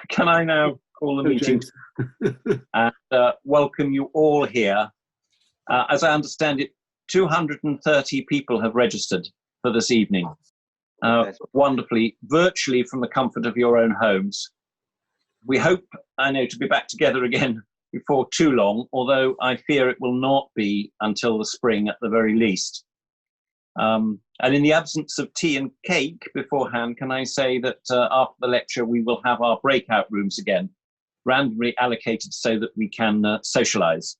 Can I now call the meeting and welcome you all here. As I understand it, 230 people have registered for this evening, wonderfully, virtually from the comfort of your own homes. We hope, I know, to be back together again before too long, although I fear it will not be until the spring at the very least. And in the absence of tea and cake beforehand, can I say that after the lecture we will have our breakout rooms again, randomly allocated so that we can socialise.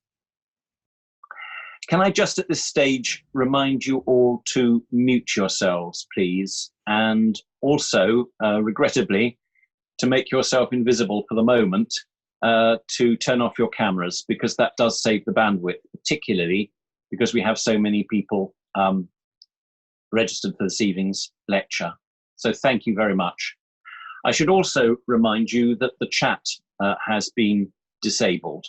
Can I just at this stage remind you all to mute yourselves, please, and also, regrettably, to make yourself invisible for the moment, to turn off your cameras, because that does save the bandwidth, particularly because we have so many people registered for this evening's lecture. So thank you very much. I should also remind you that the chat has been disabled.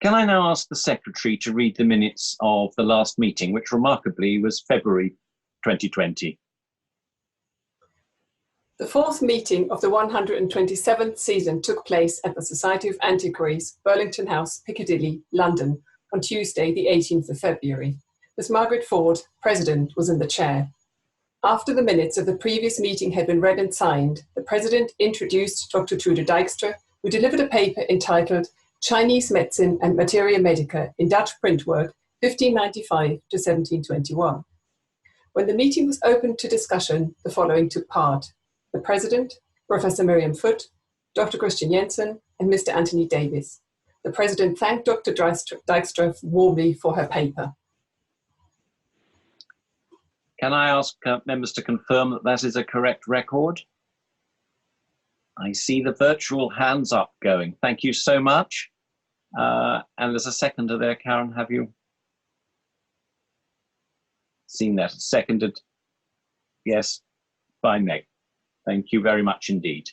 Can I now ask the Secretary to read the minutes of the last meeting, which remarkably was February 2020? The fourth meeting of the 127th season took place at the Society of Antiquaries, Burlington House, Piccadilly, London, on Tuesday, the 18th of February. Miss Margaret Ford, President, was in the chair. After the minutes of the previous meeting had been read and signed, the President introduced Dr. Trude Dijkstra, who delivered a paper entitled Chinese Medicine and Materia Medica in Dutch Printwork, 1595 to 1721. When the meeting was opened to discussion, the following took part: the President, Professor Miriam Foote, Dr. Christian Jensen, and Mr. Anthony Davis. The President thanked Dr. Dijkstra warmly for her paper. Can I ask members to confirm that that is a correct record? I see the virtual hands up going. Thank you so much. And there's a seconder there, Karen, have you seen that? Seconded? Yes, fine, Meg. Thank you very much indeed.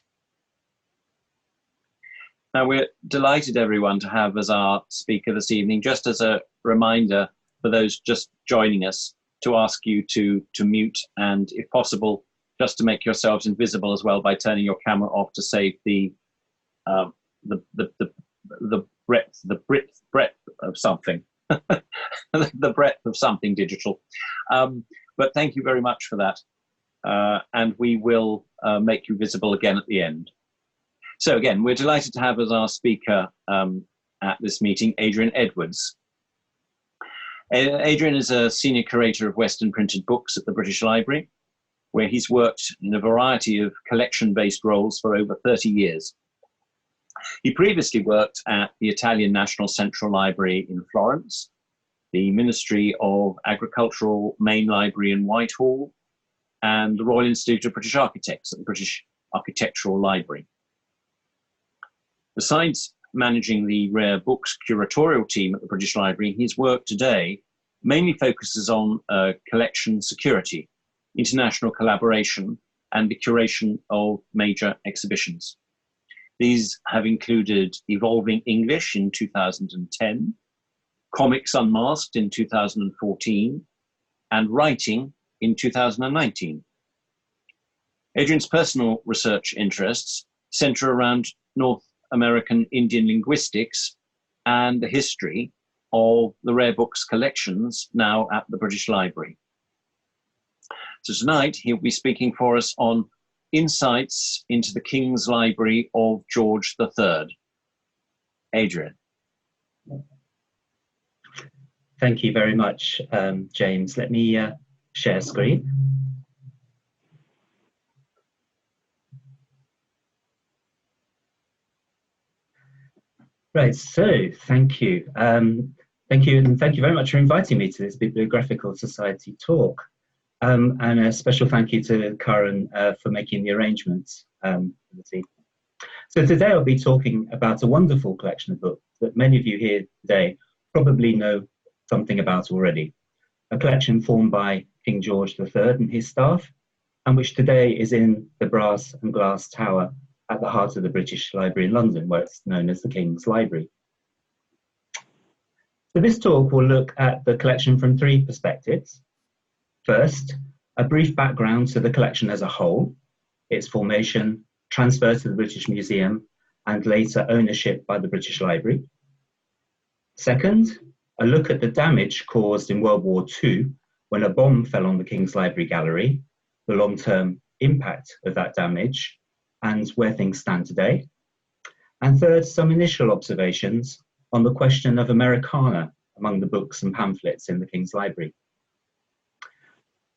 Now, we're delighted, everyone, to have as our speaker this evening, just as a reminder for those just joining us, to ask you to mute and, if possible, just to make yourselves invisible as well by turning your camera off to save the breadth of something, the breadth of something digital. But thank you very much for that, and we will make you visible again at the end. So again, we're delighted to have as our speaker at this meeting Adrian Edwards. Adrian is a senior curator of Western printed books at the British Library, where he's worked in a variety of collection-based roles for over 30 years. He previously worked at the Italian National Central Library in Florence, the Ministry of Agricultural Main Library in Whitehall, and the Royal Institute of British Architects at the British Architectural Library. Besides managing the rare books curatorial team at the British Library, his work today mainly focuses on collection security, international collaboration, and the curation of major exhibitions. These have included Evolving English in 2010, Comics Unmasked in 2014, and Writing in 2019. Adrian's personal research interests center around North American Indian linguistics and the history of the rare books collections now at the British Library. So tonight he'll be speaking for us on insights into the King's Library of George III. Adrian. Thank you very much, James. Let me share screen. Right, so thank you. Thank you, and thank you very much for inviting me to this Bibliographical Society talk. And a special thank you to Karen for making the arrangements for this evening. So today I'll be talking about a wonderful collection of books that many of you here today probably know something about already. A collection formed by King George III and his staff, and which today is in the brass and glass tower at the heart of the British Library in London, where it's known as the King's Library. So this talk will look at the collection from three perspectives. First, a brief background to the collection as a whole. its formation, transfer to the British Museum, and later ownership by the British Library. Second, a look at the damage caused in World War II when a bomb fell on the King's Library Gallery, the long-term impact of that damage, and where things stand today. And third, some initial observations on the question of Americana among the books and pamphlets in the King's Library.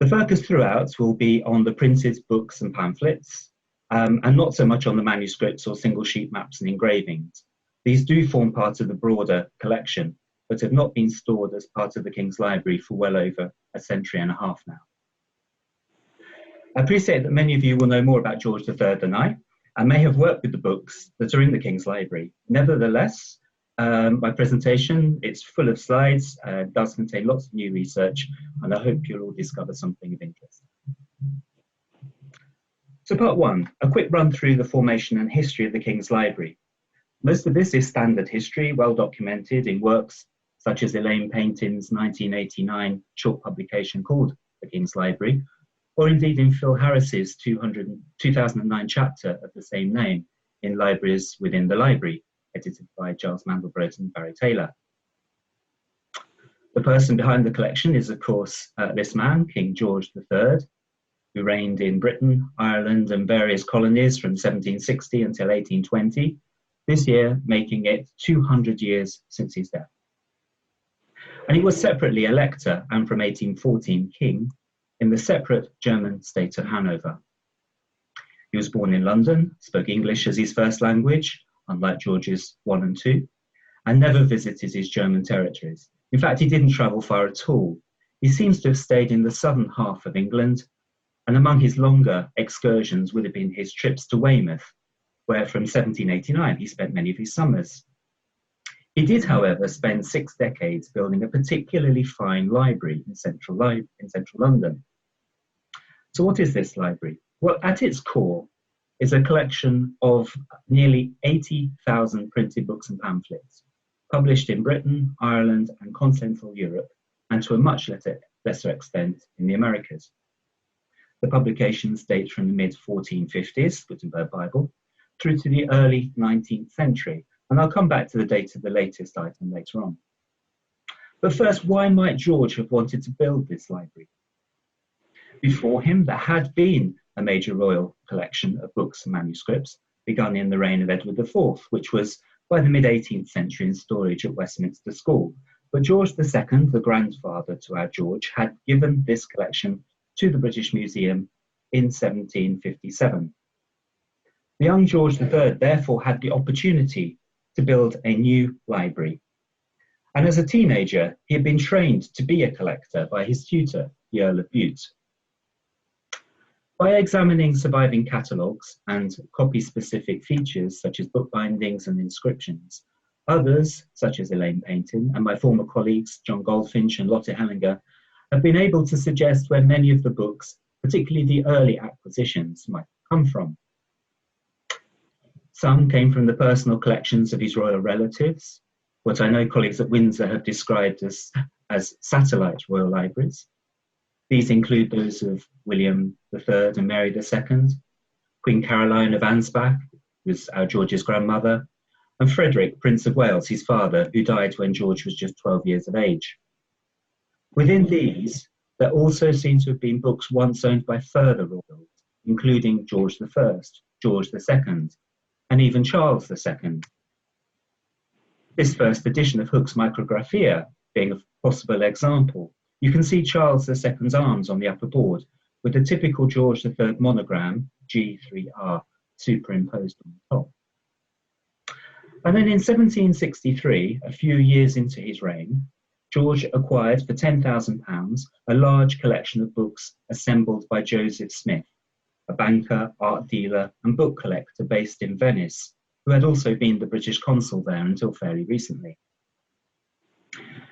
The focus throughout will be on the printed books and pamphlets, and not so much on the manuscripts or single sheet maps and engravings. These do form part of the broader collection, but have not been stored as part of the King's Library for well over a century and a half now. I appreciate that many of you will know more about George III than I, and may have worked with the books that are in the King's Library. Nevertheless, my presentation, it's full of slides, does contain lots of new research, and I hope you'll all discover something of interest. So part one, a quick run through the formation and history of the King's Library. Most of this is standard history, well documented in works such as Elaine Painting's 1989 short publication called The King's Library, or indeed in Phil Harris's 2009 chapter of the same name in Libraries Within the Library, edited by Giles Mandelbrot and Barry Taylor. The person behind the collection is, of course, this man, King George III, who reigned in Britain, Ireland, and various colonies from 1760 until 1820, this year making it 200 years since his death. And he was separately elector and from 1814 king in the separate German state of Hanover. He was born in London, spoke English as his first language, unlike George's 1 and 2, and never visited his German territories. In fact, he didn't travel far at all. He seems to have stayed in the southern half of England, and among his longer excursions would have been his trips to Weymouth, where from 1789 he spent many of his summers. He did, however, spend 6 decades building a particularly fine library in central London. So what is this library? Well, at its core is a collection of nearly 80,000 printed books and pamphlets, published in Britain, Ireland, and continental Europe, and to a much lesser extent in the Americas. The publications date from the mid-1450s, Gutenberg Bible, through to the early 19th century, and I'll come back to the date of the latest item later on. But first, why might George have wanted to build this library? Before him, there had been a major royal collection of books and manuscripts, begun in the reign of Edward IV, which was by the mid-18th century in storage at Westminster School. But George II, the grandfather to our George, had given this collection to the British Museum in 1757. The young George III therefore had the opportunity to build a new library. And as a teenager, he had been trained to be a collector by his tutor, the Earl of Bute. By examining surviving catalogues and copy-specific features such as book bindings and inscriptions, others, such as Elaine Painting and my former colleagues John Goldfinch and Lotte Hellinger, have been able to suggest where many of the books, particularly the early acquisitions, might come from. Some came from the personal collections of his royal relatives, what I know colleagues at Windsor have described as satellite royal libraries. These include those of William III and Mary II, Queen Caroline of Ansbach, who was our George's grandmother, and Frederick, Prince of Wales, his father, who died when George was just 12 years of age. Within these, there also seem to have been books once owned by further royals, including George I, George II, and even Charles II. This first edition of Hooke's Micrographia being a possible example. You can see Charles II's arms on the upper board, with the typical George III monogram, G3R, superimposed on the top. And then in 1763, a few years into his reign, George acquired for £10,000 a large collection of books assembled by Joseph Smith, a banker, art dealer, and book collector based in Venice, who had also been the British consul there until fairly recently.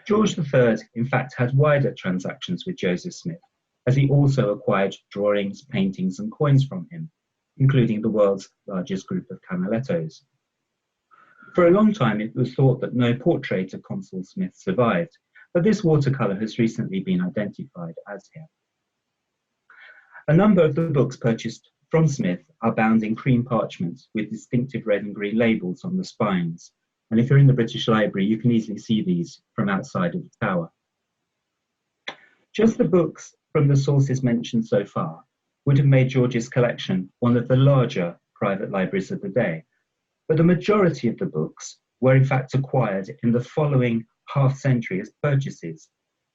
George III, in fact, had wider transactions with Joseph Smith, as he also acquired drawings, paintings, and coins from him, including the world's largest group of Canalettos. For a long time, it was thought that no portrait of Consul Smith survived, but this watercolour has recently been identified as him. A number of the books purchased from Smith are bound in cream parchment with distinctive red and green labels on the spines. And if you're in the British Library, you can easily see these from outside of the tower. Just the books from the sources mentioned so far would have made George's collection one of the larger private libraries of the day. But the majority of the books were in fact acquired in the following half-century as purchases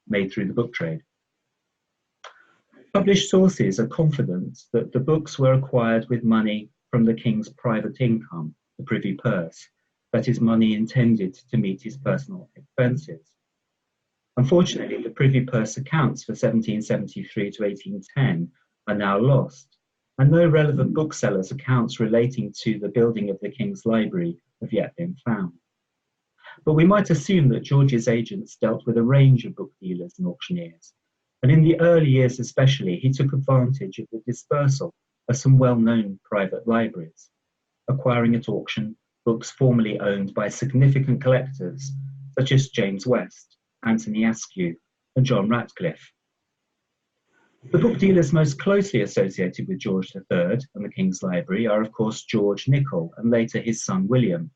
made through the book trade. Published sources are confident that the books were acquired with money from the king's private income, the privy purse, that is, money intended to meet his personal expenses. Unfortunately, the privy purse accounts for 1773 to 1810 are now lost, and no relevant booksellers' accounts relating to the building of the King's Library have yet been found. But we might assume that George's agents dealt with a range of book dealers and auctioneers, and in the early years especially, he took advantage of the dispersal of some well-known private libraries, acquiring at auction books formerly owned by significant collectors such as James West, Anthony Askew, and John Ratcliffe. The book dealers most closely associated with George III and the King's Library are, of course, George Nicol and later his son William.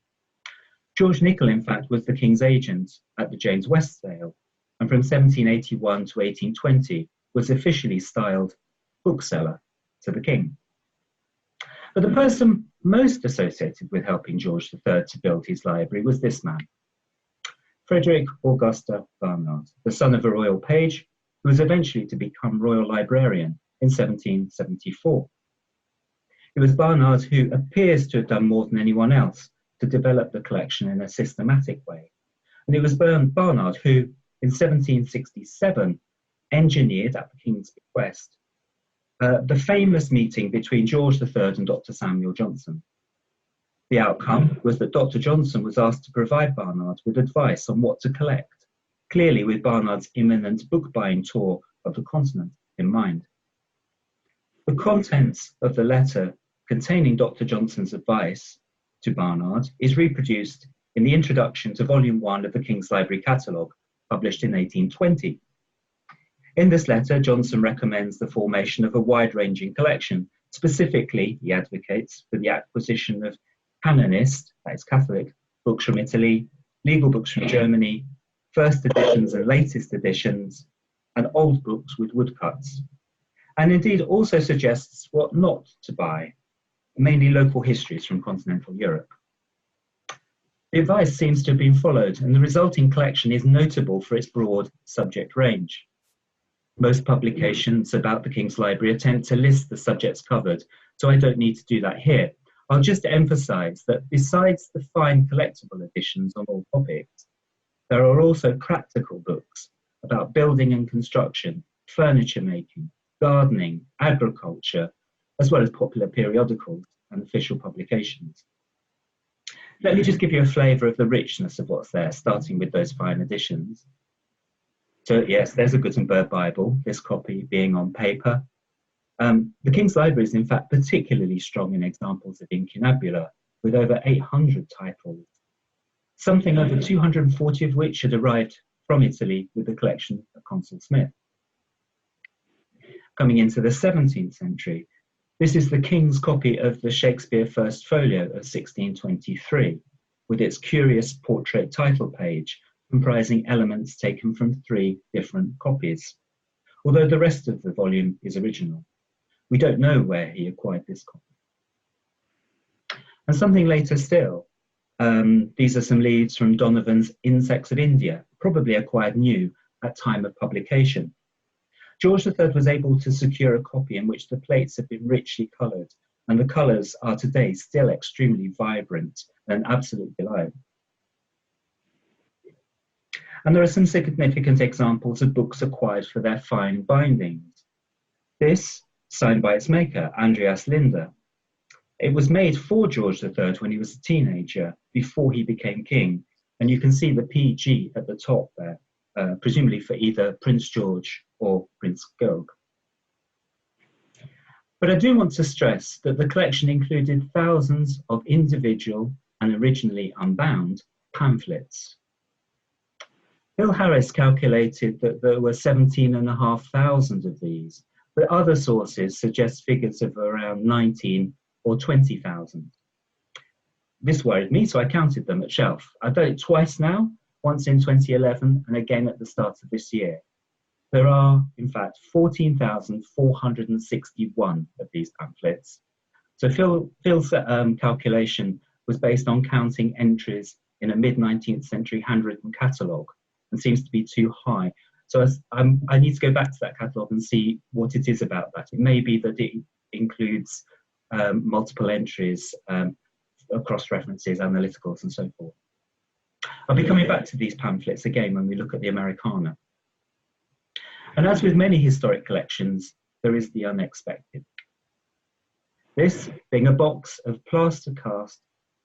George Nicol, in fact, was the King's agent at the James West sale, and from 1781 to 1820 was officially styled bookseller to the King. But the person most associated with helping George III to build his library was this man, Frederick Augusta Barnard, the son of a royal page, who was eventually to become royal librarian in 1774. It was Barnard who appears to have done more than anyone else to develop the collection in a systematic way. And it was Barnard who, in 1767, engineered, at the King's bequest, the famous meeting between George III and Dr. Samuel Johnson. The outcome was that Dr. Johnson was asked to provide Barnard with advice on what to collect, clearly with Barnard's imminent book-buying tour of the continent in mind. The contents of the letter containing Dr. Johnson's advice to Barnard is reproduced in the introduction to Volume 1 of the King's Library Catalogue, published in 1820. In this letter, Johnson recommends the formation of a wide-ranging collection. Specifically, he advocates for the acquisition of canonist, that is Catholic, books from Italy, legal books from Germany, first editions and latest editions, and old books with woodcuts. And indeed also suggests what not to buy, mainly local histories from continental Europe. The advice seems to have been followed, and the resulting collection is notable for its broad subject range. Most publications about the King's Library attempt to list the subjects covered, so I don't need to do that here. I'll just emphasize that besides the fine collectible editions on all topics, there are also practical books about building and construction, furniture making, gardening, agriculture, as well as popular periodicals and official publications. Let me just give you a flavour of the richness of what's there, starting with those fine editions. So yes, there's a Gutenberg Bible, this copy being on paper. The King's Library is in fact particularly strong in examples of incunabula, with over 800 titles, something over 240 of which had arrived from Italy with the collection of Consul Smith. Coming into the 17th century, this is the King's copy of the Shakespeare First Folio of 1623, with its curious portrait title page comprising elements taken from 3 different copies, although the rest of the volume is original. We don't know where he acquired this copy. And something later still, these are some leaves from Donovan's Insects of India, probably acquired new at time of publication. George III was able to secure a copy in which the plates have been richly coloured, and the colours are today still extremely vibrant and an absolute delight. And there are some significant examples of books acquired for their fine bindings. This, signed by its maker, Andreas Linder. It was made for George III when he was a teenager, before he became king, and you can see the PG at the top there, presumably for either Prince George or Prince Georg. But I do want to stress that the collection included thousands of individual and originally unbound pamphlets. Bill Harris calculated that there were 17,500 of these, but other sources suggest figures of around 19 or 20,000. This worried me, so I counted them at shelf. I've done it twice now, once in 2011 and again at the start of this year. There are, in fact, 14,461 of these pamphlets. So Phil's calculation was based on counting entries in a mid-19th century handwritten catalogue and seems to be too high. So I need to go back to that catalogue and see what it is about that. It may be that it includes multiple entries, cross-references, analyticals, and so forth. I'll be coming back to these pamphlets again when we look at the Americana. And as with many historic collections, there is the unexpected. This being a box of plaster cast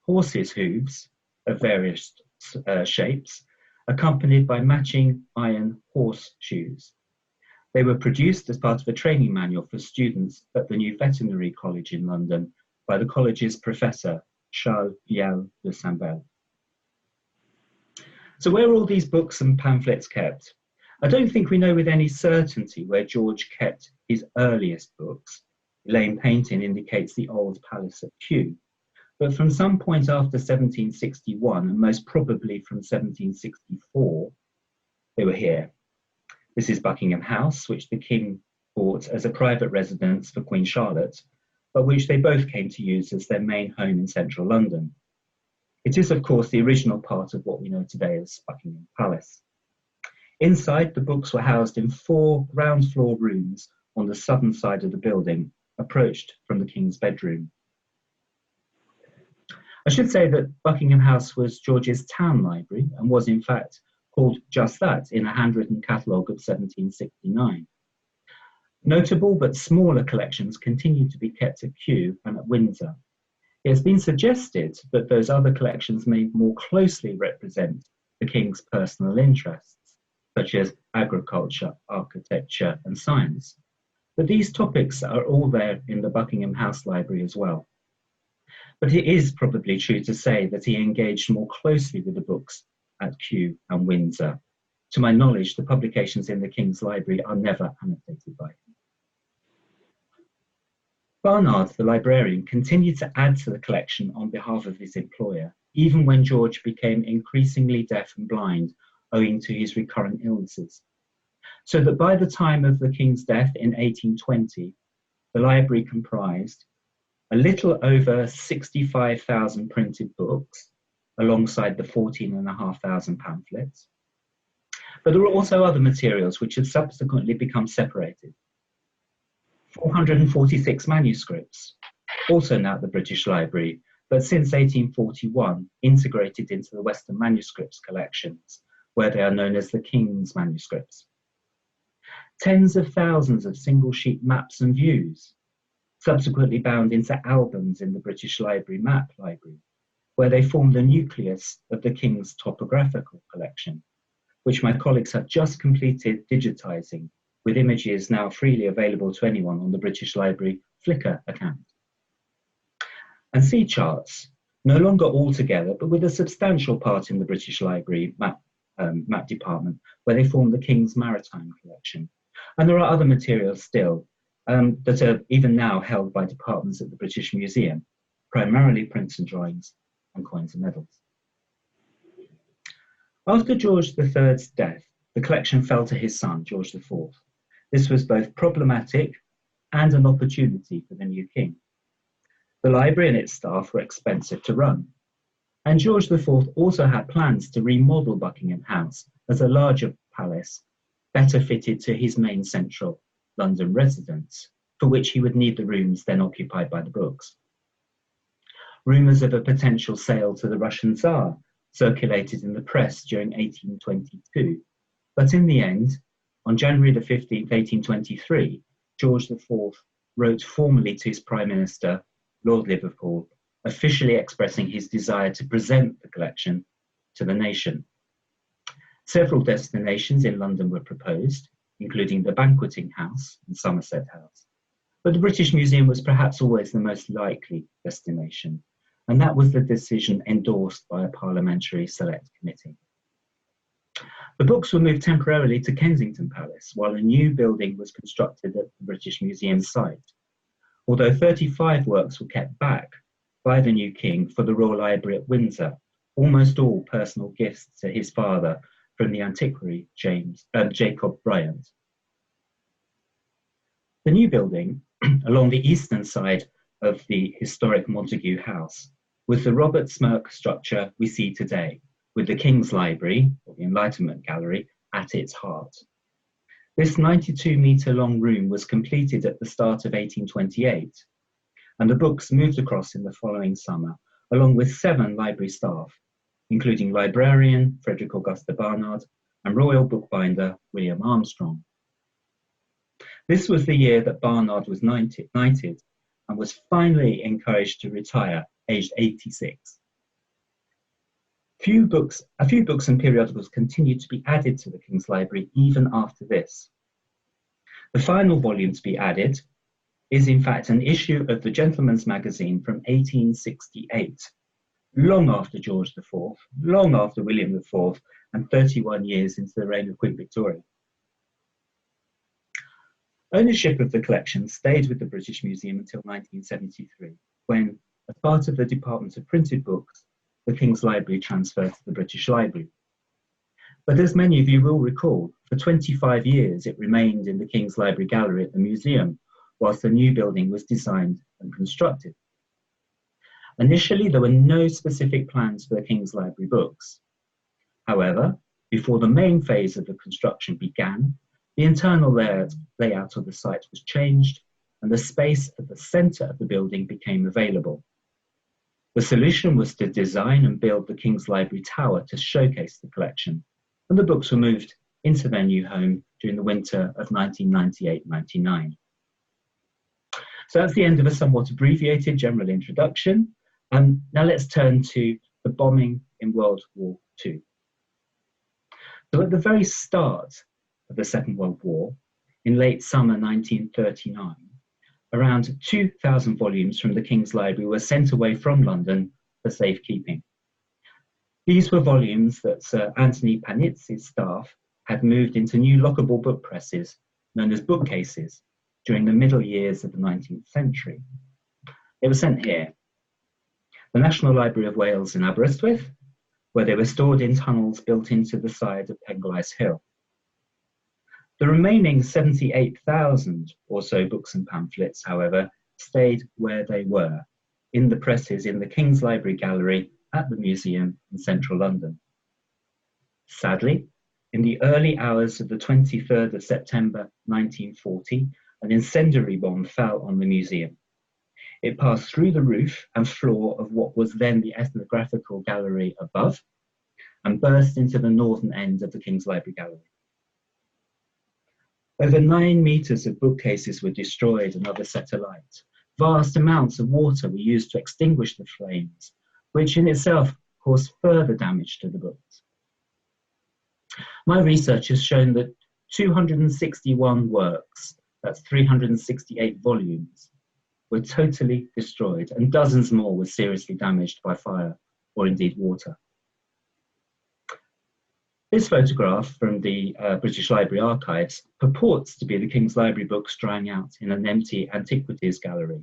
horses' hooves of various shapes, accompanied by matching iron horseshoes. They were produced as part of a training manual for students at the new veterinary college in London by the college's professor, Charles Vial de Saint-Bel. So where are all these books and pamphlets kept? I don't think we know with any certainty where George kept his earliest books. Lane painting indicates the old palace at Kew, but from some point after 1761, and most probably from 1764, they were here. This is Buckingham House, which the king bought as a private residence for Queen Charlotte, but which they both came to use as their main home in central London. It is, of course, the original part of what we know today as Buckingham Palace. Inside, the books were housed in 4 ground floor rooms on the southern side of the building, approached from the king's bedroom. I should say that Buckingham House was George's town library and was in fact called just that in a handwritten catalogue of 1769. Notable but smaller collections continue to be kept at Kew and at Windsor. It has been suggested that those other collections may more closely represent the king's personal interests, such as agriculture, architecture, and science. But these topics are all there in the Buckingham House Library as well. But it is probably true to say that he engaged more closely with the books at Kew and Windsor. To my knowledge, the publications in the King's Library are never annotated by him. Barnard, the librarian, continued to add to the collection on behalf of his employer, even when George became increasingly deaf and blind owing to his recurrent illnesses. So that by the time of the King's death in 1820, the library comprised a little over 65,000 printed books, alongside the 14,500 pamphlets. But there were also other materials which have subsequently become separated. 446 manuscripts, also now at the British Library, but since 1841 integrated into the Western Manuscripts collections, where they are known as the King's Manuscripts. Tens of thousands of single-sheet maps and views, subsequently bound into albums in the British Library Map Library, where they form the nucleus of the King's topographical collection, which my colleagues have just completed digitising, with images now freely available to anyone on the British Library Flickr account. And sea charts, no longer all together, but with a substantial part in the British Library map department, where they form the King's Maritime collection. And there are other materials still that are even now held by departments at the British Museum, primarily prints and drawings and coins and medals. After George III's death, the collection fell to his son, George IV. This was both problematic and an opportunity for the new king. The library and its staff were expensive to run, and George IV also had plans to remodel Buckingham House as a larger palace, better fitted to his main central London residence, for which he would need the rooms then occupied by the books. Rumours of a potential sale to the Russian Tsar circulated in the press during 1822, but in the end, on January the 15th, 1823, George IV wrote formally to his Prime Minister, Lord Liverpool, officially expressing his desire to present the collection to the nation. Several destinations in London were proposed, including the Banqueting House and Somerset House, but the British Museum was perhaps always the most likely destination, and that was the decision endorsed by a parliamentary select committee. The books were moved temporarily to Kensington Palace while a new building was constructed at the British Museum site, although 35 works were kept back by the new king for the Royal Library at Windsor, almost all personal gifts to his father from the antiquary Jacob Bryant. The new building, along the eastern side of the historic Montague House, was the Robert Smirke structure we see today, with the King's Library, or the Enlightenment Gallery, at its heart. This 92-metre-long room was completed at the start of 1828, and the books moved across in the following summer, along with 7 library staff, including librarian Frederick Augusta Barnard and royal bookbinder William Armstrong. This was the year that Barnard was knighted and was finally encouraged to retire, aged 86. A few books and periodicals continued to be added to the King's Library even after this. The final volume to be added is in fact an issue of the Gentleman's Magazine from 1868, long after George IV, long after William IV, and 31 years into the reign of Queen Victoria. Ownership of the collection stayed with the British Museum until 1973, when, as part of the Department of Printed Books, the King's Library transferred to the British Library. But as many of you will recall, for 25 years it remained in the King's Library Gallery at the museum, whilst the new building was designed and constructed. Initially, there were no specific plans for the King's Library books. However, before the main phase of the construction began, the internal layout of the site was changed and the space at the centre of the building became available. The solution was to design and build the King's Library Tower to showcase the collection, and the books were moved into their new home during the winter of 1998-99. So that's the end of a somewhat abbreviated general introduction. Now let's turn to the bombing in World War II. So at the very start of the Second World War, in late summer 1939, around 2,000 volumes from the King's Library were sent away from London for safekeeping. These were volumes that Sir Anthony Panitz's staff had moved into new lockable book presses, known as bookcases, during the middle years of the 19th century. They were sent here, the National Library of Wales in Aberystwyth, where they were stored in tunnels built into the side of Penglais Hill. The remaining 78,000 or so books and pamphlets, however, stayed where they were, in the presses in the King's Library Gallery at the museum in central London. Sadly, in the early hours of the 23rd of September 1940, an incendiary bomb fell on the museum. It passed through the roof and floor of what was then the Ethnographical Gallery above and burst into the northern end of the King's Library Gallery. Over 9 metres of bookcases were destroyed and others set alight. Vast amounts of water were used to extinguish the flames, which in itself caused further damage to the books. My research has shown that 261 works, that's 368 volumes, were totally destroyed, and dozens more were seriously damaged by fire or indeed water. This photograph from the British Library Archives purports to be the King's Library books drying out in an empty antiquities gallery.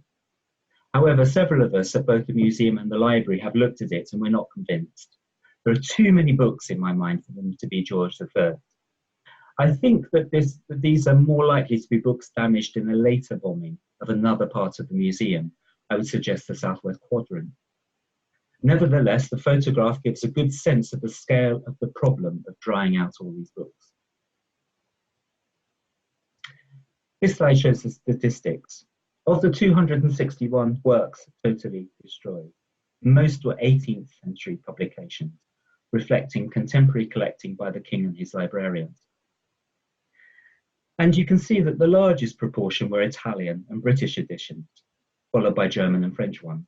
However, several of us at both the museum and the library have looked at it and we're not convinced. There are too many books in my mind for them to be George III. I think that these are more likely to be books damaged in a later bombing of another part of the museum. I would suggest the southwest quadrant. Nevertheless, the photograph gives a good sense of the scale of the problem of drying out all these books. This slide shows the statistics. Of the 261 works totally destroyed, most were 18th century publications, reflecting contemporary collecting by the king and his librarians. And you can see that the largest proportion were Italian and British editions, followed by German and French ones.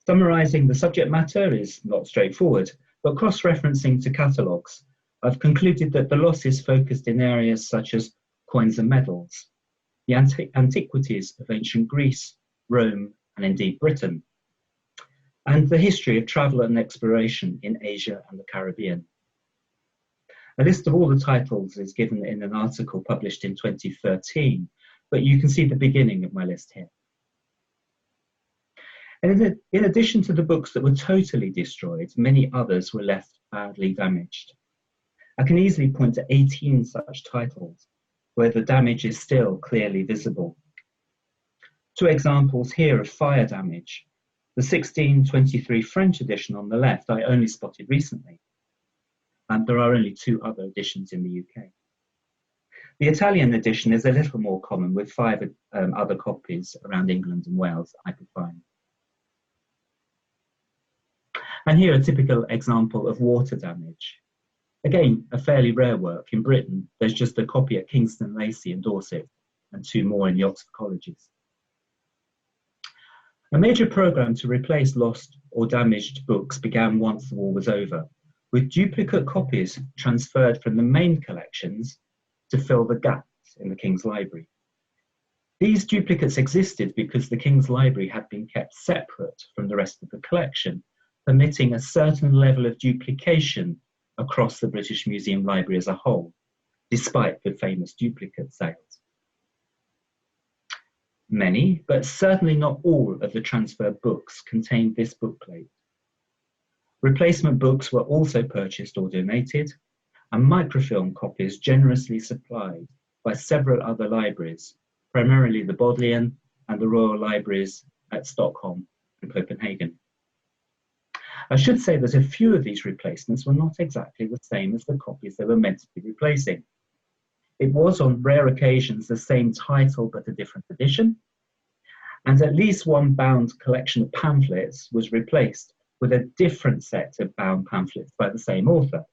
Summarising the subject matter is not straightforward, but cross-referencing to catalogues, I've concluded that the losses focused in areas such as coins and medals, the antiquities of ancient Greece, Rome, and indeed Britain, and the history of travel and exploration in Asia and the Caribbean. A list of all the titles is given in an article published in 2013, but you can see the beginning of my list here. And in addition to the books that were totally destroyed, many others were left badly damaged. I can easily point to 18 such titles where the damage is still clearly visible. Two examples here of fire damage. The 1623 French edition on the left I only spotted recently, and there are only 2 other editions in the UK. The Italian edition is a little more common, with 5 other copies around England and Wales I could find. And here a typical example of water damage. Again, a fairly rare work. In Britain, there's just a copy at Kingston Lacy in Dorset and 2 more in the Oxford colleges. A major programme to replace lost or damaged books began once the war was over, with duplicate copies transferred from the main collections to fill the gaps in the King's Library. These duplicates existed because the King's Library had been kept separate from the rest of the collection, permitting a certain level of duplication across the British Museum Library as a whole, despite the famous duplicate sales. Many, but certainly not all, of the transferred books contained this bookplate. Replacement books were also purchased or donated, and microfilm copies generously supplied by several other libraries, primarily the Bodleian and the Royal Libraries at Stockholm and Copenhagen. I should say that a few of these replacements were not exactly the same as the copies they were meant to be replacing. It was on rare occasions the same title but a different edition, and at least one bound collection of pamphlets was replaced with a different set of bound pamphlets by the same author,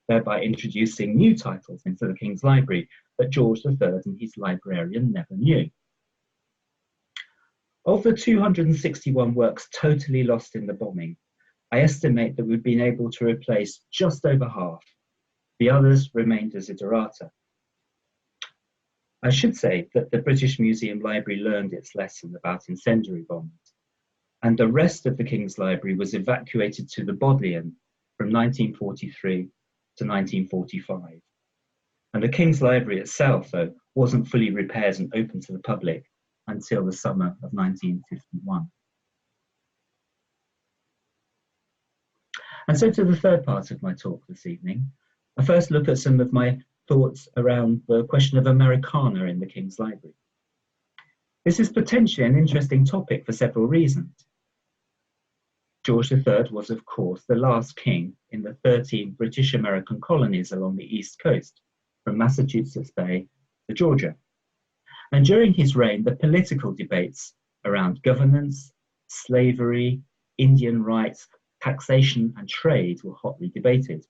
thereby introducing new titles into the King's Library that George III and his librarian never knew. Of the 261 works totally lost in the bombing, I estimate that we've been able to replace just over half. The others remained desiderata. I should say that the British Museum Library learned its lesson about incendiary bombs, and the rest of the King's Library was evacuated to the Bodleian from 1943 to 1945. And the King's Library itself, though, wasn't fully repaired and open to the public until the summer of 1951. And so to the third part of my talk this evening, I first look at some of my thoughts around the question of Americana in the King's Library. This is potentially an interesting topic for several reasons. George III was, of course, the last king in the 13 British American colonies along the East Coast, from Massachusetts Bay to Georgia. And during his reign, the political debates around governance, slavery, Indian rights, taxation and trade were hotly debated.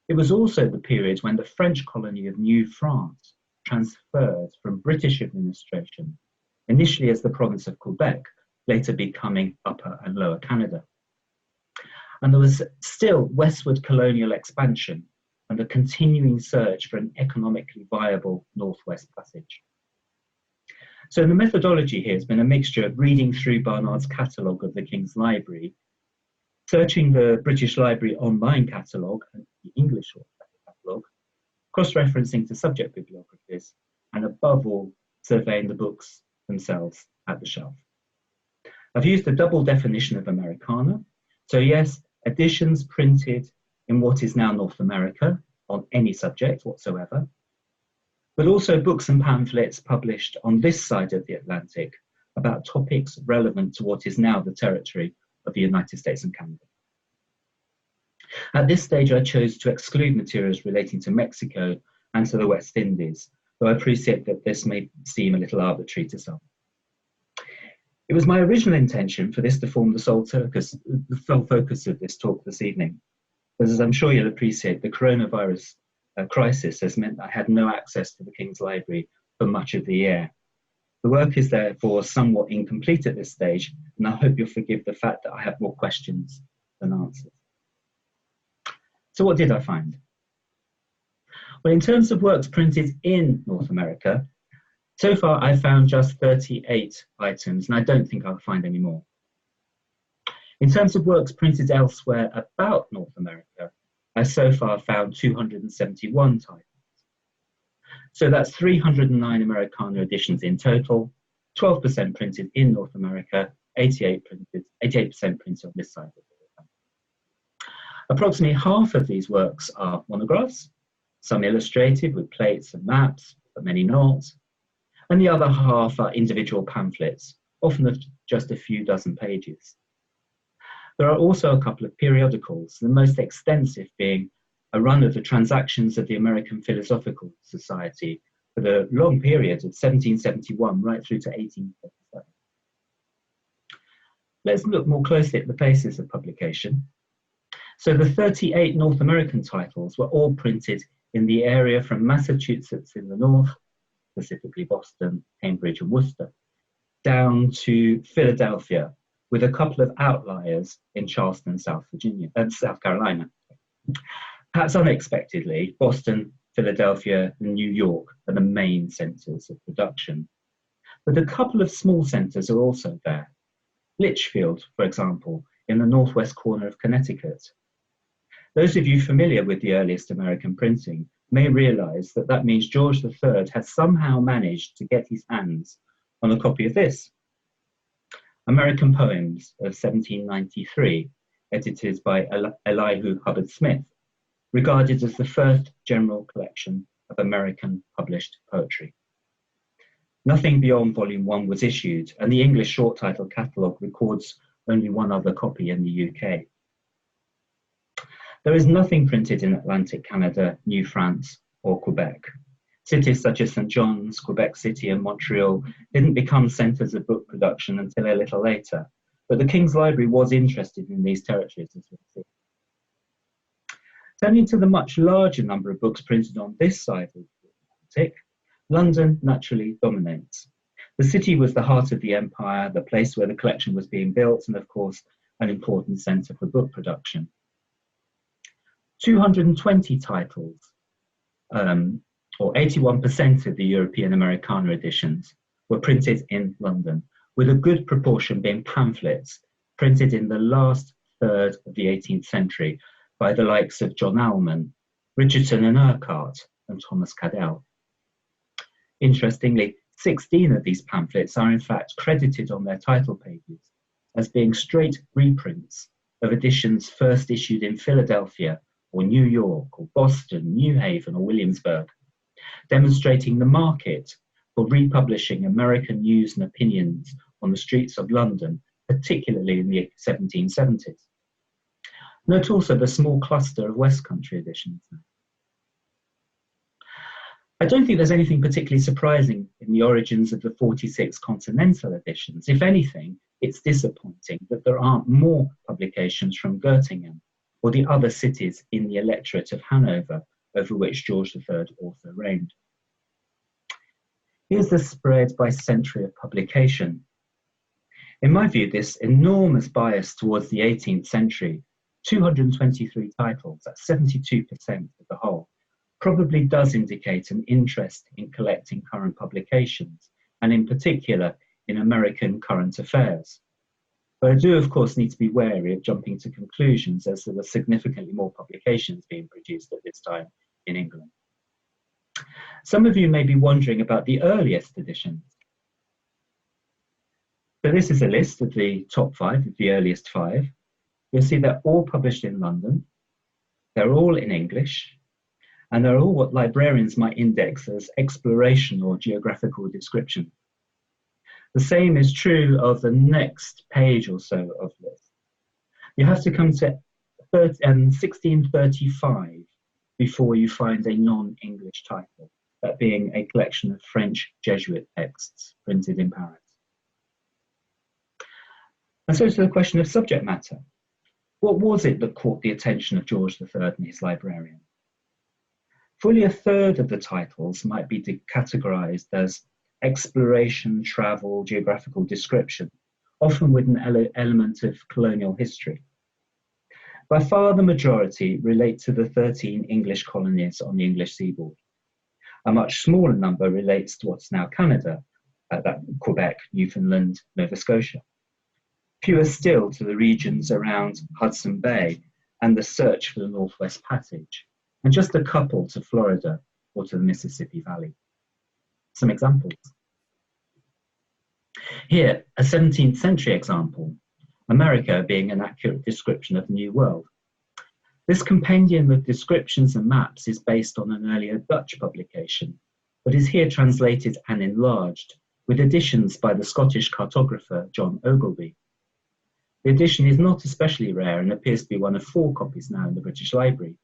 It was also the period when the French colony of New France transferred from British administration, initially as the province of Quebec, later becoming Upper and Lower Canada. And there was still westward colonial expansion and a continuing search for an economically viable Northwest Passage. So the methodology here has been a mixture of reading through Barnard's catalogue of the King's Library, searching the British Library online catalogue and the English catalogue, cross-referencing to subject bibliographies, and above all, surveying the books themselves at the shelf. I've used a double definition of Americana. So yes, editions printed in what is now North America on any subject whatsoever, but also books and pamphlets published on this side of the Atlantic about topics relevant to what is now the territory of the United States and Canada. At this stage, I chose to exclude materials relating to Mexico and to the West Indies, though I appreciate that this may seem a little arbitrary to some. It was my original intention for this to form the sole focus of this talk this evening, but as I'm sure you'll appreciate, the coronavirus crisis has meant I had no access to the King's Library for much of the year. The work is therefore somewhat incomplete at this stage, and I hope you'll forgive the fact that I have more questions than answers. So what did I find? Well, in terms of works printed in North America, so far I've found just 38 items, and I don't think I'll find any more. In terms of works printed elsewhere about North America, has so far found 271 titles. So that's 309 Americana editions in total, 12% printed in North America, 88% printed on this side of the river. Approximately half of these works are monographs, some illustrated with plates and maps, but many not, and the other half are individual pamphlets, often of just a few dozen pages. There are also a couple of periodicals, the most extensive being a run of the Transactions of the American Philosophical Society for the long period of 1771 right through to 1837. Let's look more closely at the places of publication. So the 38 North American titles were all printed in the area from Massachusetts in the north, specifically Boston, Cambridge and Worcester, down to Philadelphia, with a couple of outliers in Charleston, South Carolina. Perhaps unexpectedly, Boston, Philadelphia, and New York are the main centres of production. But a couple of small centres are also there. Litchfield, for example, in the northwest corner of Connecticut. Those of you familiar with the earliest American printing may realise that that means George III had somehow managed to get his hands on a copy of this. American Poems of 1793, edited by Elihu Hubbard Smith, regarded as the first general collection of American published poetry. Nothing beyond Volume 1 was issued, and the English short title catalogue records only one other copy in the UK. There is nothing printed in Atlantic Canada, New France, or Quebec. Cities such as St. John's, Quebec City, and Montreal didn't become centres of book production until a little later, but the King's Library was interested in these territories, as we'll see. Turning to the much larger number of books printed on this side of the Atlantic, London naturally dominates. The city was the heart of the empire, the place where the collection was being built, and of course, an important centre for book production. 220 titles, or 81% of the European Americana editions, were printed in London, with a good proportion being pamphlets printed in the last third of the 18th century by the likes of John Alman, Richardson and Urquhart, and Thomas Cadell. Interestingly, 16 of these pamphlets are in fact credited on their title pages as being straight reprints of editions first issued in Philadelphia or New York or Boston, New Haven or Williamsburg, demonstrating the market for republishing American news and opinions on the streets of London, particularly in the 1770s. Note also the small cluster of West Country editions. I don't think there's anything particularly surprising in the origins of the 46 continental editions. If anything, it's disappointing that there aren't more publications from Göttingen or the other cities in the electorate of Hanover, over which George III also reigned. Here's the spread by century of publication. In my view, this enormous bias towards the 18th century, 223 titles, that's 72% of the whole, probably does indicate an interest in collecting current publications, and in particular in American current affairs. But I do, of course, need to be wary of jumping to conclusions as there were significantly more publications being produced at this time in England. Some of you may be wondering about the earliest editions. So this is a list of the top 5, of the earliest 5. You'll see they're all published in London, they're all in English, and they're all what librarians might index as exploration or geographical description. The same is true of the next page or so of this. You have to come to 1635 before you find a non-English title, that being a collection of French Jesuit texts printed in Paris. And so to the question of subject matter. What was it that caught the attention of George III and his librarian? Fully a third of the titles might be categorized as exploration, travel, geographical description, often with an element of colonial history. By far the majority relate to the 13 English colonies on the English seaboard. A much smaller number relates to what's now Canada, Quebec, Newfoundland, Nova Scotia. Fewer still to the regions around Hudson Bay, and The Search for the Northwest Passage, and just a couple to Florida or to the Mississippi Valley. Some examples. Here, a 17th century example, America being an accurate description of the New World. This compendium of descriptions and maps is based on an earlier Dutch publication, but is here translated and enlarged, with additions by the Scottish cartographer John Ogilvy. The edition is not especially rare and appears to be one of 4 copies now in the British Library.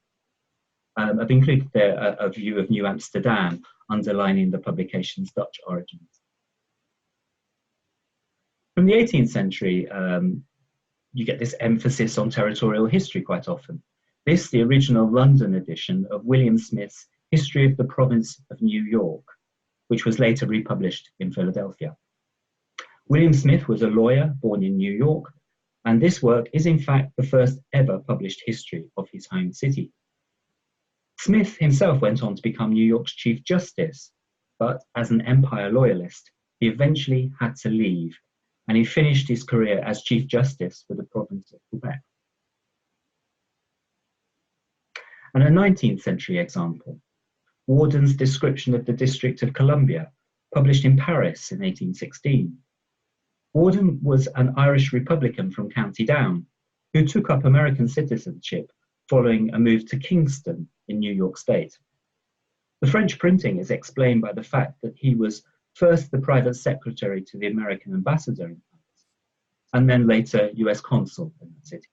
I've included there a view of New Amsterdam, underlining the publication's Dutch origins. From the 18th century, you get this emphasis on territorial history quite often. This, the original London edition of William Smith's History of the Province of New York, which was later republished in Philadelphia. William Smith was a lawyer born in New York, and this work is in fact the first ever published history of his home city. Smith himself went on to become New York's Chief Justice, but as an Empire loyalist, he eventually had to leave, and he finished his career as Chief Justice for the province of Quebec. And a 19th century example, Warden's description of the District of Columbia, published in Paris in 1816. Warden was an Irish Republican from County Down, who took up American citizenship following a move to Kingston in New York State. The French printing is explained by the fact that he was first the private secretary to the American ambassador in Paris, and then later US consul in the city.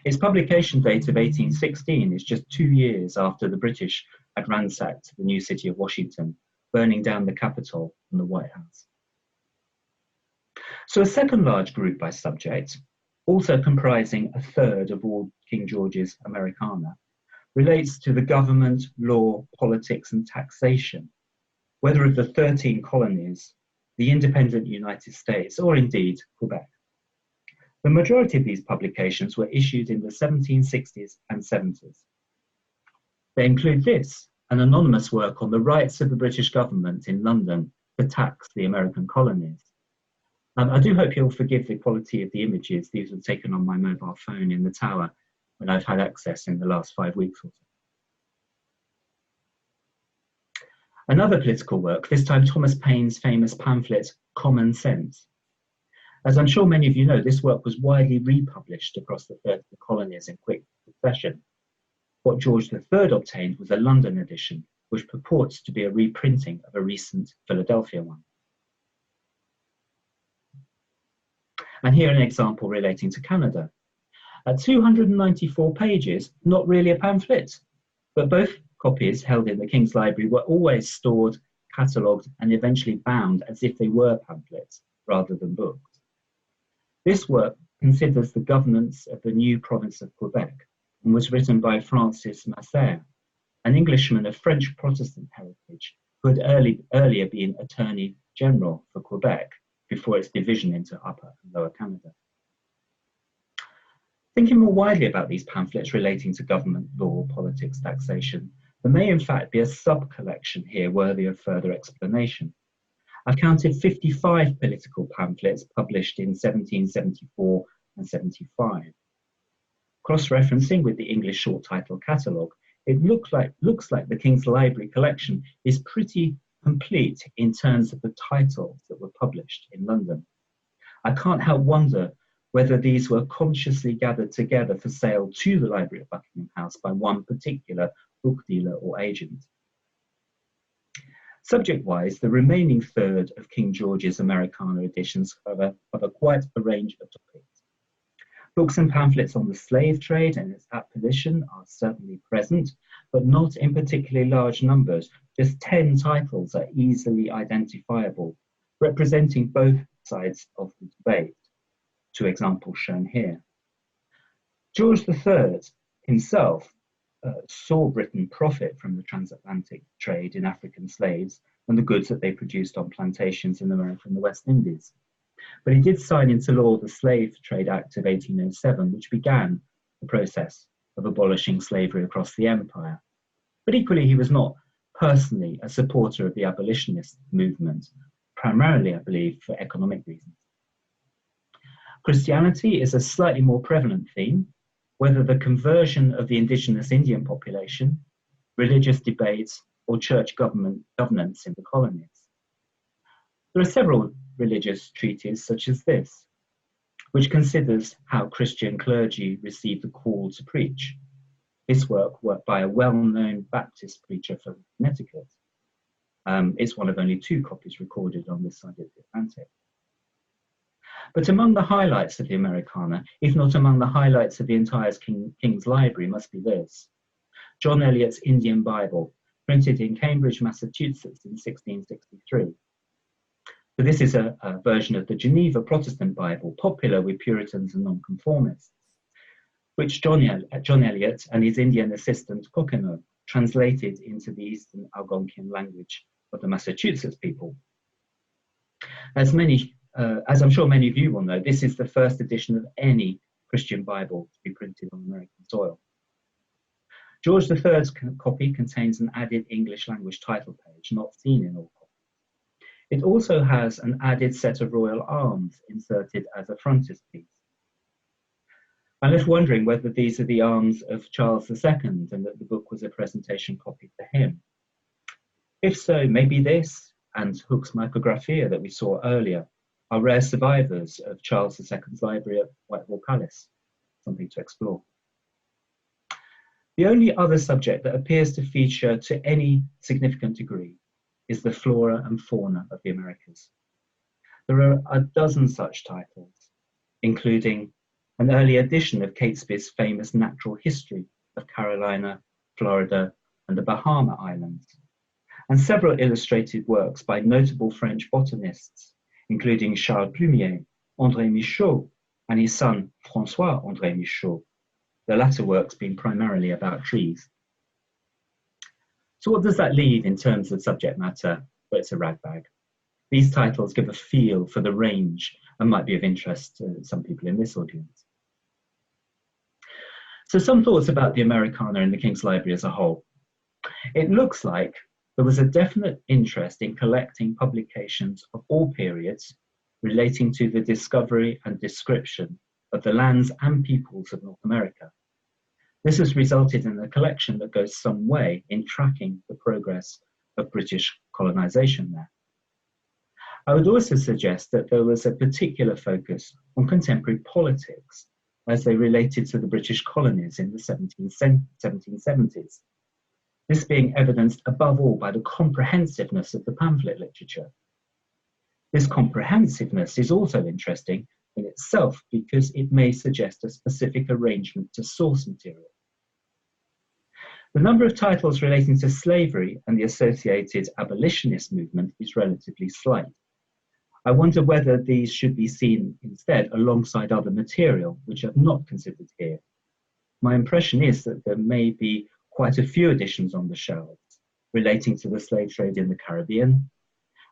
Its publication date of 1816 is just 2 years after the British had ransacked the new city of Washington, burning down the Capitol and the White House. So a second large group by subject, also comprising a third of all King George's Americana, relates to the government, law, politics and taxation, whether of the 13 colonies, the independent United States, or indeed Quebec. The majority of these publications were issued in the 1760s and 70s. They include this, an anonymous work on the rights of the British government in London to tax the American colonies. I do hope you'll forgive the quality of the images. These were taken on my mobile phone in the tower when I've had access in the last 5 weeks or so. Another political work, this time Thomas Paine's famous pamphlet, Common Sense. As I'm sure many of you know, this work was widely republished across the 30 colonies in quick succession. What George III obtained was a London edition, which purports to be a reprinting of a recent Philadelphia one. And here an example relating to Canada. At 294 pages, not really a pamphlet, but both copies held in the King's Library were always stored, catalogued, and eventually bound as if they were pamphlets rather than books. This work considers the governance of the new province of Quebec and was written by Francis Masser, an Englishman of French Protestant heritage who had earlier been Attorney General for Quebec before its division into Upper and Lower Canada. Thinking more widely about these pamphlets relating to government, law, politics, taxation, there may in fact be a sub-collection here worthy of further explanation. I've counted 55 political pamphlets published in 1774 and 75. Cross-referencing with the English short title catalogue, it looks like the King's Library collection is pretty complete in terms of the titles that were published in London. I can't help wonder whether these were consciously gathered together for sale to the Library at Buckingham House by one particular book dealer or agent. Subject-wise, the remaining third of King George's Americana editions cover quite a range of topics. Books and pamphlets on the slave trade and its abolition are certainly present, but not in particularly large numbers. Just 10 titles are easily identifiable, representing both sides of the debate. 2 examples shown here. George III himself saw Britain profit from the transatlantic trade in African slaves and the goods that they produced on plantations in America and the West Indies. But he did sign into law the Slave Trade Act of 1807, which began the process of abolishing slavery across the empire. But equally, he was not personally a supporter of the abolitionist movement, primarily, I believe, for economic reasons. Christianity is a slightly more prevalent theme. whether the conversion of the indigenous Indian population, religious debates, or church governance in the colonies. There are several religious treatises such as this, which considers how Christian clergy received the call to preach. This work by a well-known Baptist preacher from Connecticut. It's one of only 2 copies recorded on this side of the Atlantic. But among the highlights of the Americana, if not among the highlights of the entire King's Library, must be this: John Eliot's Indian Bible, printed in Cambridge, Massachusetts in 1663. So this is a version of the Geneva Protestant Bible, popular with Puritans and Nonconformists, which John Eliot and his Indian assistant Coquenot translated into the Eastern Algonquian language of the Massachusetts people. As I'm sure many of you will know, this is the first edition of any Christian Bible to be printed on American soil. George III's copy contains an added English language title page, not seen in all copies. It also has an added set of royal arms inserted as a frontispiece. I'm left wondering whether these are the arms of Charles II and that the book was a presentation copy for him. If so, maybe this and Hook's Micrographia that we saw earlier are rare survivors of Charles II's library at Whitehall Palace, something to explore. The only other subject that appears to feature to any significant degree is the flora and fauna of the Americas. There are a dozen such titles, including an early edition of Catesby's famous Natural History of Carolina, Florida, and the Bahama Islands, and several illustrated works by notable French botanists, including Charles Plumier, André Michaud, and his son François-André Michaud, the latter works being primarily about trees. So what does that leave in terms of subject matter? Well, it's a ragbag. These titles give a feel for the range and might be of interest to some people in this audience. So some thoughts about the Americana in the King's Library as a whole. It looks like there was a definite interest in collecting publications of all periods relating to the discovery and description of the lands and peoples of North America. This has resulted in a collection that goes some way in tracking the progress of British colonization there. I would also suggest that there was a particular focus on contemporary politics as they related to the British colonies in the 1770s. This being evidenced above all by the comprehensiveness of the pamphlet literature. This comprehensiveness is also interesting in itself because it may suggest a specific arrangement to source material. The number of titles relating to slavery and the associated abolitionist movement is relatively slight. I wonder whether these should be seen instead alongside other material, which I've not considered here. My impression is that there may be quite a few editions on the shelves relating to the slave trade in the Caribbean,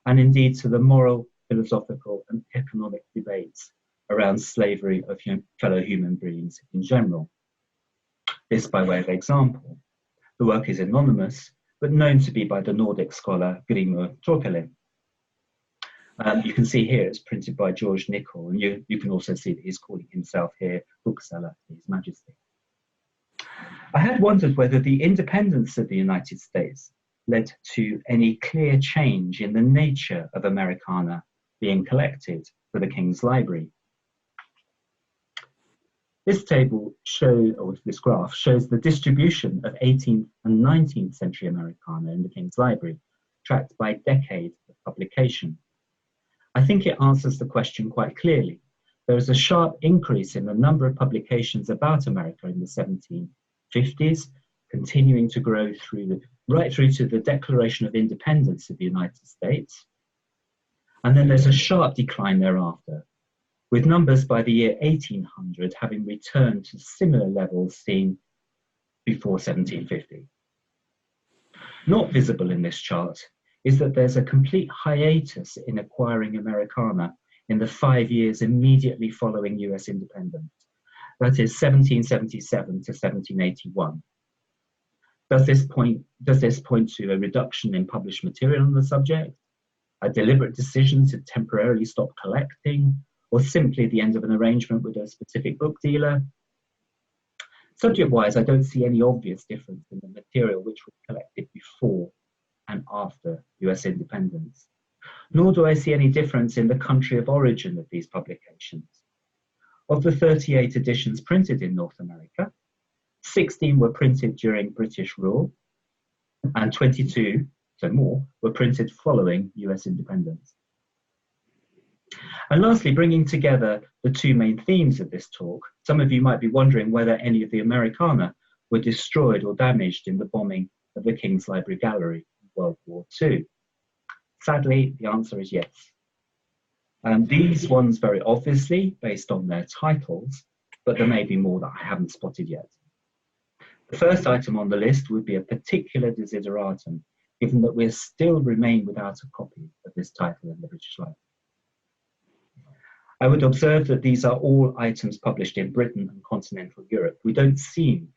and indeed to the moral, philosophical, and economic debates around slavery of fellow human beings in general. This by way of example. The work is anonymous, but known to be by the Nordic scholar Grimur Torkele. You can see here it's printed by George Nicol, and you can also see that he's calling himself here bookseller to His Majesty. I had wondered whether the independence of the United States led to any clear change in the nature of Americana being collected for the King's Library. This table or this graph shows the distribution of 18th and 19th century Americana in the King's Library, tracked by decade of publication. I think it answers the question quite clearly. There is a sharp increase in the number of publications about America in the 1750s, continuing to grow right through to the Declaration of Independence of the United States. And then there's a sharp decline thereafter, with numbers by the year 1800 having returned to similar levels seen before 1750. Not visible in this chart is that there's a complete hiatus in acquiring Americana in the 5 years immediately following US independence. That is 1777 to 1781. Does this point to a reduction in published material on the subject, a deliberate decision to temporarily stop collecting, or simply the end of an arrangement with a specific book dealer? Subject-wise, I don't see any obvious difference in the material which was collected before and after US independence, nor do I see any difference in the country of origin of these publications. Of the 38 editions printed in North America, 16 were printed during British rule, and 22, so more, were printed following US independence. And lastly, bringing together the two main themes of this talk, some of you might be wondering whether any of the Americana were destroyed or damaged in the bombing of the King's Library Gallery in World War II. Sadly, the answer is yes. These ones very obviously based on their titles, but there may be more that I haven't spotted yet. The first item on the list would be a particular desideratum, given that we still remain without a copy of this title in the British Library. I would observe that these are all items published in Britain and continental Europe. We don't seem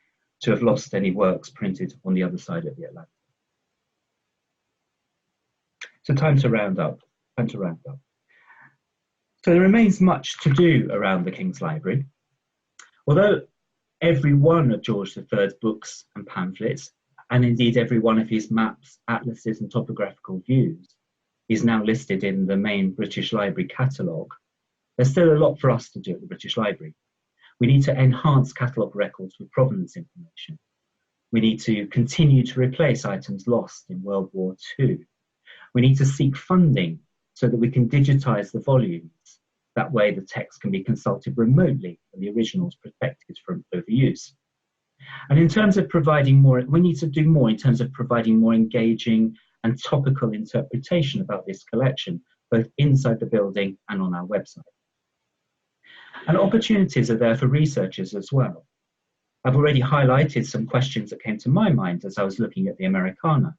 to have lost any works printed on the other side of the Atlantic. So time to round up. So there remains much to do around the King's Library. Although every one of George III's books and pamphlets, and indeed every one of his maps, atlases and topographical views, is now listed in the main British Library catalogue, there's still a lot for us to do at the British Library. We need to enhance catalogue records with provenance information. We need to continue to replace items lost in World War II. We need to seek funding so that we can digitise the volumes. That way the text can be consulted remotely and the originals protected from overuse. And in terms of providing more, we need to do more in terms of providing more engaging and topical interpretation about this collection, both inside the building and on our website. And opportunities are there for researchers as well. I've already highlighted some questions that came to my mind as I was looking at the Americana.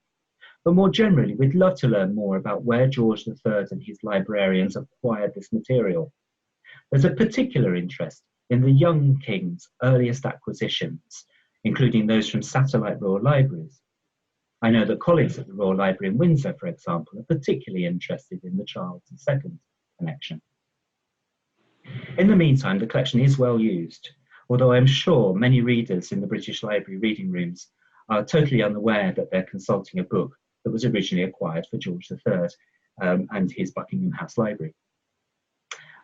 But more generally, we'd love to learn more about where George III and his librarians acquired this material. There's a particular interest in the young king's earliest acquisitions, including those from satellite royal libraries. I know that colleagues at the Royal Library in Windsor, for example, are particularly interested in the Charles II connection. In the meantime, the collection is well used, although I'm sure many readers in the British Library reading rooms are totally unaware that they're consulting a book that was originally acquired for George III and his Buckingham House library.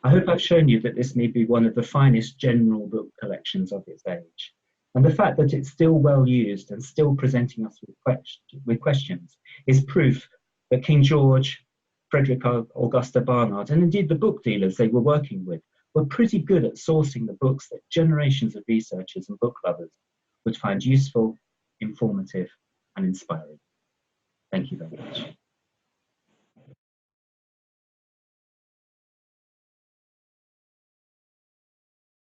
I hope I've shown you that this may be one of the finest general book collections of its age. And the fact that it's still well used and still presenting us with questions is proof that King George, Frederick, Augusta, Barnard, and indeed the book dealers they were working with were pretty good at sourcing the books that generations of researchers and book lovers would find useful, informative, and inspiring. Thank you very much.